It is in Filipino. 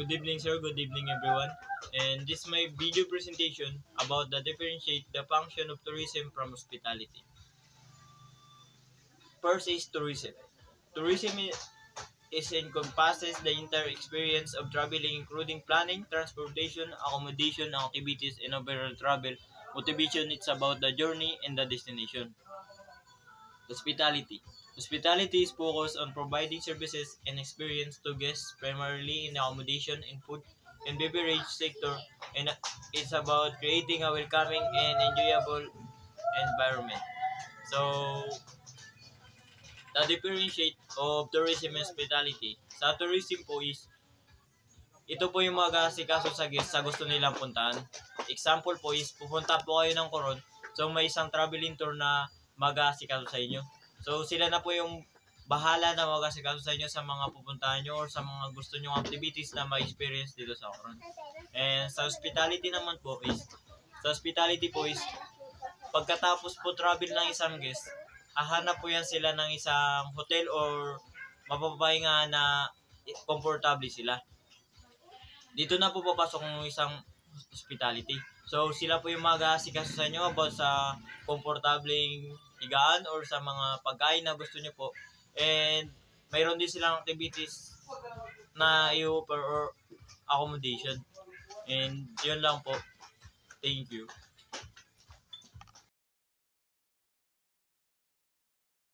Good evening, sir. Good evening, everyone. And this is my video presentation about the differentiate the function of tourism from hospitality. First is tourism. Tourism is encompasses the entire experience of traveling, including planning, transportation, accommodation, activities, and overall travel. Motivation, it's about the journey and the destination. Hospitality. Hospitality is focused on providing services and experience to guests primarily in the accommodation and food and beverage sector, and it's about creating a welcoming and enjoyable environment. So, the differentiate of tourism and hospitality. Sa tourism po is, ito po yung mag-aasikaso sa guests sa gusto nilang puntahan. Example po is, pupunta po kayo ng Coron, so may isang traveling tour na mag-aasikaso sa inyo. So, sila na po yung bahala na mag-aasikaso sa inyo sa mga pupuntahan nyo or sa mga gusto nyong activities na ma-experience dito sa Coron. And sa hospitality naman po is, pagkatapos po travel ng isang guest, hahanap po yan sila ng isang hotel or mapapahinga na comfortable sila. Dito na po papasok ng isang hospitality. So, sila po yung mag-aasikaso sa inyo about sa komportableng higaan or sa mga pagkain na gusto nyo po. And mayroon din silang activities na i-offer or accommodation. And yun lang po. Thank you.